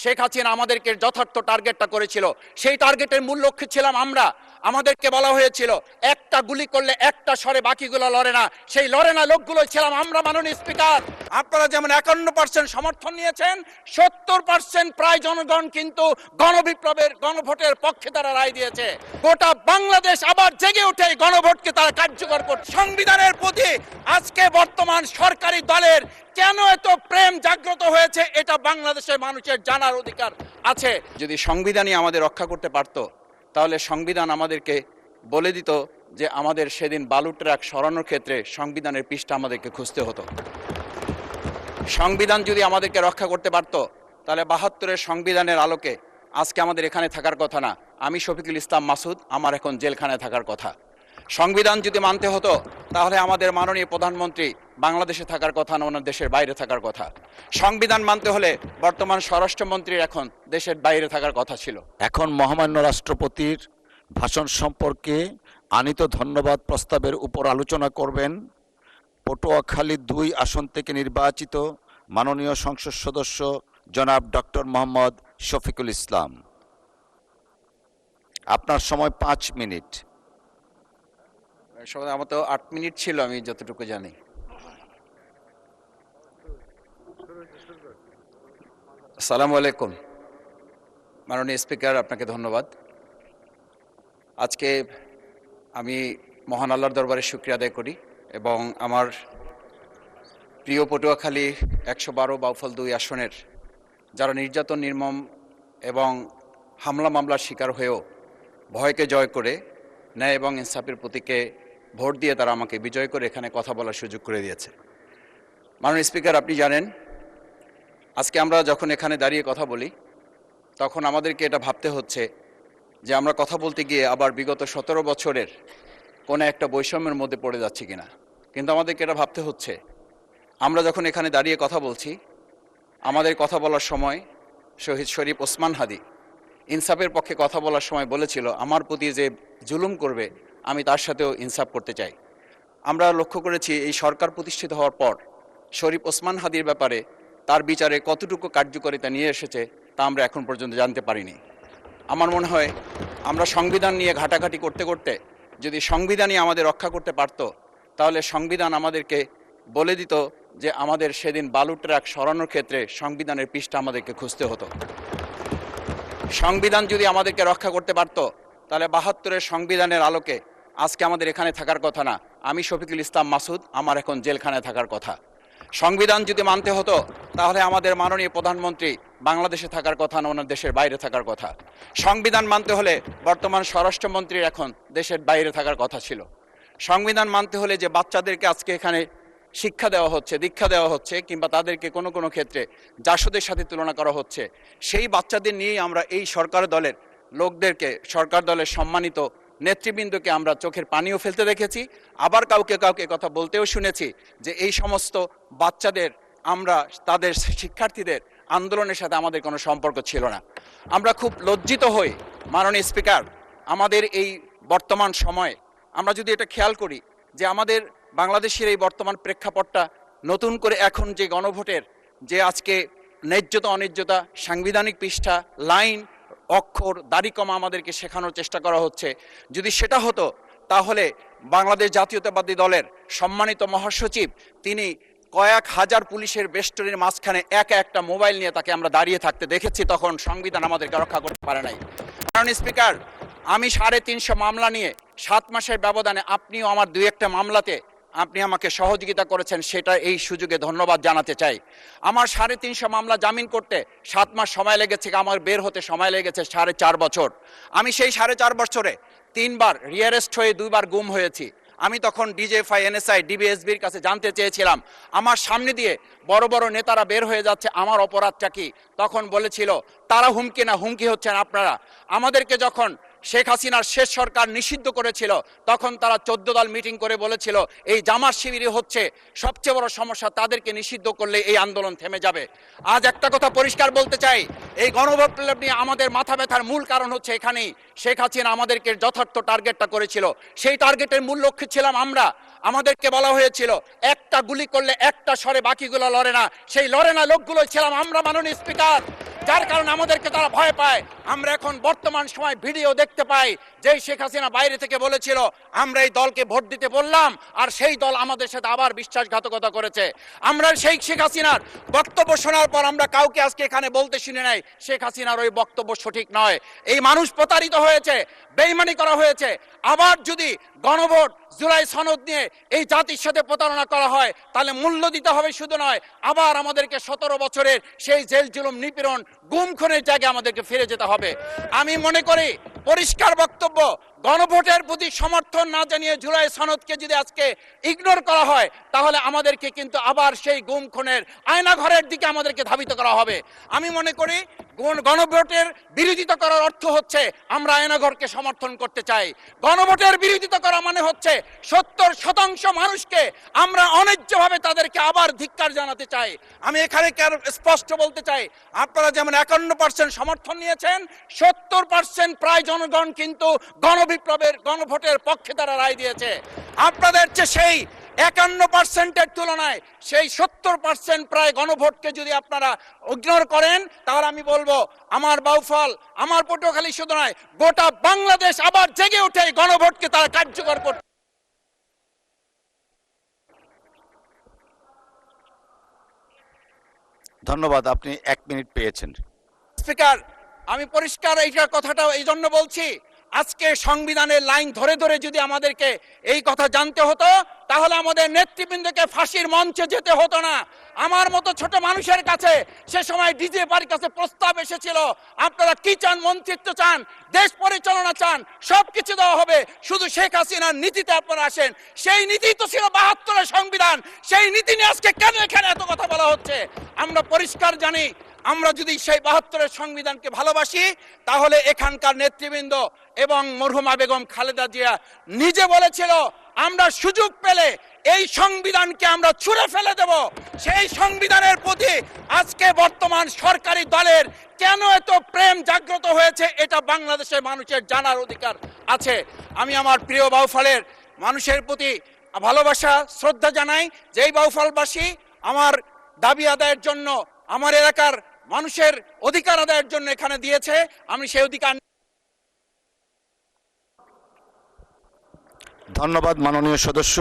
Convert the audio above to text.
শেখ হাসিনা আমাদেরকে যথার্থ টার্গেটটা করেছিল, সেই টার্গেটের মূল লক্ষ্য ছিলাম আমরা। আমাদেরকে বলা হয়েছিল একটা গুলি করলে একটা সরে বাকিগুলো লড়ে না, সেই লড়ে না লোকগুলো ছিলাম আমরা। মাননীয় স্পিকার, আপনারা যেমন 51% সমর্থন নিয়েছেন, 70% প্রায় জনগণ কিন্তু গণবিপ্লবের গণভোটের পক্ষে তারা রায় দিয়েছে। গোটা বাংলাদেশ আবার জেগে উঠে গণভোটকে তারা কার্যকর করছে। সংবিধানের প্রতি আজকে বর্তমান সরকারি দলের কেন এত প্রেম জাগ্রত হয়েছে, এটা বাংলাদেশের মানুষের জানার অধিকার আছে। যদি সংবিধানই আমাদের রক্ষা করতে পারত, তাহলে সংবিধান আমাদেরকে বলে দিত যে আমাদের সেদিন বালু ট্রাক সরানোর ক্ষেত্রে সংবিধানের পৃষ্ঠা আমাদেরকে খুঁজতে হতো। সংবিধান যদি আমাদেরকে রক্ষা করতে পারত, তাহলে 72-এর সংবিধানের আলোকে আজকে আমাদের এখানে থাকার কথা না। আমি শফিকুল ইসলাম মাসুদ, আমার এখন জেলখানায় থাকার কথা। সংবিধান যদি মানতে হতো, তাহলে আমাদের মাননীয় প্রধানমন্ত্রী বাংলাদেশে থাকার কথা না, ওনার দেশের বাইরে থাকার কথা। সংবিধান মানতে হলে বর্তমান স্বরাষ্ট্রমন্ত্রীর এখন দেশের বাইরে থাকার কথা ছিল। এখন মহামান্য রাষ্ট্রপতির ভাষণ সম্পর্কে আনীত ধন্যবাদ প্রস্তাবের উপর আলোচনা করবেন পটুয়াখালী 2 আসন থেকে নির্বাচিত মাননীয় সংসদ সদস্য জনাব ডক্টর মোহাম্মদ শফিকুল ইসলাম। আপনার সময় 5 মিনিট। আমার তো 8 মিনিট ছিল, আমি যতটুকু জানি। আসসালামু আলাইকুম। মাননীয় স্পিকার, আপনাকে ধন্যবাদ। আজকে আমি মহান আল্লাহর দরবারে শুকরিয়া আদায় করি এবং আমার প্রিয় পটুয়াখালী 112 বাউফল 2 আসনের যারা নির্যাতন, নির্মম এবং হামলা মামলার শিকার হয়েও ভয়কে জয় করে ন্যায় এবং ইনসাফের প্রতীকে ভোট দিয়ে তারা আমাকে বিজয় করে এখানে কথা বলার সুযোগ করে দিয়েছে। মাননীয় স্পিকার, আপনি জানেন আজকে আমরা যখন এখানে দাঁড়িয়ে কথা বলি, তখন আমাদেরকে এটা ভাবতে হচ্ছে যে আমরা কথা বলতে গিয়ে আবার বিগত 17 বছরের কোনো একটা বৈষম্যের মধ্যে পড়ে যাচ্ছি কিনা। কিন্তু আমাদেরকে এটা ভাবতে হচ্ছে, আমরা যখন এখানে দাঁড়িয়ে কথা বলছি, আমাদের কথা বলার সময় শহীদ শরীফ ওসমান হাদি ইনসাফের পক্ষে কথা বলার সময় বলেছিল, আমার প্রতি যে জুলুম করবে আমি তার সাথেও ইনসাফ করতে চাই। আমরা লক্ষ্য করেছি এই সরকার প্রতিষ্ঠিত হওয়ার পর শরীফ ওসমান হাদির ব্যাপারে তার বিচারে কতটুকু কার্যকারিতা নিয়ে এসেছে তা আমরা এখন পর্যন্ত জানতে পারিনি। আমার মনে হয় আমরা সংবিধান নিয়ে ঘাটাঘাটি করতে করতে যদি সংবিধানই আমাদের রক্ষা করতে পারত, তাহলে সংবিধান আমাদেরকে বলে দিত যে আমাদের সেদিন বালু ট্রাক সরানোর ক্ষেত্রে সংবিধানের পৃষ্ঠা আমাদেরকে খুঁজতে হতো। সংবিধান যদি আমাদেরকে রক্ষা করতে পারত, তাহলে 72-এর সংবিধানের আলোকে আজকে আমাদের এখানে থাকার কথা না। আমি শফিকুল ইসলাম মাসুদ, আমার এখন জেলখানায় থাকার কথা। সংবিধান যদি মানতে হতো, তাহলে আমাদের মাননীয় প্রধানমন্ত্রী বাংলাদেশে থাকার কথা না, ওনার দেশের বাইরে থাকার কথা। সংবিধান মানতে হলে বর্তমান স্বরাষ্ট্রমন্ত্রীর এখন দেশের বাইরে থাকার কথা ছিল। সংবিধান মানতে হলে যে বাচ্চাদেরকে আজকে এখানে শিক্ষা দেওয়া হচ্ছে, দীক্ষা দেওয়া হচ্ছে, কিংবা তাদেরকে কোনো কোনো ক্ষেত্রে জাসদের সাথে তুলনা করা হচ্ছে, সেই বাচ্চাদের নিয়েই আমরা এই সরকার দলের লোকদেরকে, সরকার দলের সম্মানিত নেতৃবৃন্দকে আমরা চোখের পানিও ফেলতে দেখেছি। আবার কাউকে কাউকে কথা বলতেও শুনেছি যে এই সমস্ত বাচ্চাদের, আমরা তাদের শিক্ষার্থীদের আন্দোলনের সাথে আমাদের কোনো সম্পর্ক ছিল না। আমরা খুব লজ্জিত হই মাননীয় স্পিকার, আমাদের এই বর্তমান সময়ে আমরা যদি এটা খেয়াল করি যে আমাদের বাংলাদেশের এই বর্তমান প্রেক্ষাপটটা নতুন করে এখন যে গণভোটের যে আজকে ন্যায্যতা অন্যায্যতা, সাংবিধানিক পৃষ্ঠা, লাইন, অক্ষর, দাড়িকমা আমাদেরকে শেখানোর চেষ্টা করা হচ্ছে, যদি সেটা হতো তাহলে বাংলাদেশ জাতীয়তাবাদী দলের সম্মানিত মহাসচিব তিনি কয়েক হাজার পুলিশের বেষ্টনীর মাঝখানে একা একটা মোবাইল নিয়ে তাকে আমরা দাঁড়িয়ে থাকতে দেখেছি, তখন সংবিধান আমাদেরকে রক্ষা করতে পারে নাই। কারণ স্পিকার, আমি 350 মামলা নিয়ে 7 মাসের ব্যবধানে, আপনিও আমার 2-1টা মামলাতে আপনি আমাকে সহযোগিতা করেছেন, সেটা এই সুযোগে ধন্যবাদ জানাতে চাই। আমার 350 মামলা জামিন করতে 7 মাস সময় লেগেছে, আমার বের হতে সময় লেগেছে 4.5 বছর। আমি সেই 4.5 বছরে 3 বার রিয়ারেস্ট হয়ে 2 বার গুম হয়েছি। আমি তখন ডিজিএফআই, এনএসআই, ডিবিএসবির কাছে জানতে চেয়েছিলাম আমার সামনে দিয়ে বড় বড় নেতারা বের হয়ে যাচ্ছে, আমার অপরাধটা কি? তখন বলেছিল তারা হুমকি না, হুমকি হচ্ছেন আপনারা। আমাদেরকে যখন শেখ হাসিনার শেষ সরকার নিষিদ্ধ করেছিল, তখন তারা 14 দল মিটিং করে বলেছিল এই জামাত শিবিরই হচ্ছে সবচেয়ে বড় সমস্যা, তাদেরকে নিষিদ্ধ করলে এই আন্দোলন থেমে যাবে। আজ একটা কথা পরিষ্কার বলতে চাই, এই গণবিপ্লব নিয়ে আমাদের মাথা ব্যথার মূল কারণ হচ্ছে এখানেই। শেখ হাসিনা আমাদেরকে যথার্থ টার্গেটটা করেছিল, সেই টার্গেটের মূল লক্ষ্য ছিলাম আমরা। আমাদেরকে বলা হয়েছিল একটা গুলি করলে একটা সরে বাকিগুলো লড়ে না, সেই লড়ে না লোকগুলো ছিলাম আমরা। মাননীয় স্পিকার, যার কারণে আমাদেরকে তারা ভয় পায়। আমরা এখন বর্তমান সময় ভিডিও দেখতে পাই যে শেখ হাসিনা বাইরে থেকে বলেছিল আমরা এই দলকে ভোট দিতে বললাম আর সেই দল আমাদের সাথে আবার বিশ্বাসঘাতকতা করেছে। আমরা সেই শেখ হাসিনার বক্তব্য শোনার পর আমরা কাউকে আজকে এখানে বলতে শুনে নাই শেখ হাসিনার ওই বক্তব্য সঠিক নয়। এই মানুষ প্রতারিত হয়েছে, বেইমানি করা হয়েছে। আবার যদি গণভোট জুলাই সনদ নিয়ে এই জাতির সাথে প্রতারণা করা হয় তাহলে মূল্য দিতে হবে শুধু নয়, আবার আমাদেরকে 17 বছরের সেই জেল জুলুম নিপীড়ন গুম খুনের জায়গায় আমাদেরকে ফিরে যেতে হবে। আমি মনে করি পরিষ্কার বক্তব্য, গণভোটের প্রতি সমর্থন না জানিয়ে জুলাই সনদকে যদি আজকে ইগনোর করা হয় তাহলে আমাদেরকে কিন্তু আবার সেই গুম খুনের আয়নাঘরের দিকে আমাদেরকে ধাবিত করা হবে। আমি মনে করি গণভোটের বিরোধিতা করার অর্থ হচ্ছে আমরা আয়নাঘরকে সমর্থন করতে চাই। গণভোটের বিরোধিতা করা মানে হচ্ছে 70% মানুষকে আমরা অন্যায্যভাবে তাদেরকে আবার ধিক্কার জানাতে চাই। আমি এখানে স্পষ্ট বলতে চাই, আপনারা যেমন 51% সমর্থন নিয়েছেন, 70% প্রায় জনগণ কিন্তু গণবিপ্লবের গণভোটের পক্ষে তারা রায় দিয়েছে। আপনাদের চেয়ে সেই 51%-এর তুলনায় সেই 70% প্রায় গণভোটকে যদি আপনারা ইগনোর করেন তাহলে আমি বলবো আমার বাউফল, আমার পটুয়াখালী শুধু নয় গোটা বাংলাদেশ আবার জেগে উঠে গণভোটকে তারা কার্যকর করতে। ধন্যবাদ, আপনি 1 মিনিট পেয়েছেন। স্পিকার, আমি পরিষ্কার এইটার কথাটা এই জন্য বলছি, আজকে সংবিধানের লাইন ধরে ধরে যদি আমাদেরকে এই কথা জানতে হতো তাহলে আমাদের নেতৃবৃন্দকে ফাঁসির মঞ্চে যেতে হতো না। আমার মতো ছোট মানুষের কাছে সে সময় ডিজিএফআইয়ের কাছে প্রস্তাব এসেছিল, আপনারা কি চান, মন্ত্রিত্ব চান, দেশ পরিচালনা চান, সবকিছু দেওয়া হবে, শুধু শেখ হাসিনার নীতিতে আপনারা আসেন। সেই নীতি তো ছিল 72-এর সংবিধান, সেই নীতি নিয়ে আজকে কেন এখানে এত কথা বলা হচ্ছে? আমরা পরিষ্কার জানি, আমরা যদি সেই 72-এর সংবিধানকে ভালোবাসি তাহলে এখানকার নেতৃবৃন্দ এবং মরহুমা বেগম খালেদা জিয়া নিজে বলেছিল আমরা সুযোগ পেলে এই সংবিধানকে আমরা ছুঁড়ে ফেলে দেব। সেই সংবিধানের প্রতি আজকে বর্তমান সরকারি দলের কেন এত প্রেম জাগ্রত হয়েছে এটা বাংলাদেশের মানুষের জানার অধিকার আছে। আমি আমার প্রিয় বাউফলের মানুষের প্রতি ভালোবাসা শ্রদ্ধা জানাই। যেই বাউফলবাসী আমার দাবি আদায়ের জন্য, আমার এলাকার মানুষের অধিকার আদায়ের জন্য এখানে দিয়েছে, আমি সেই অধিকার। ধন্যবাদ মাননীয় সদস্য।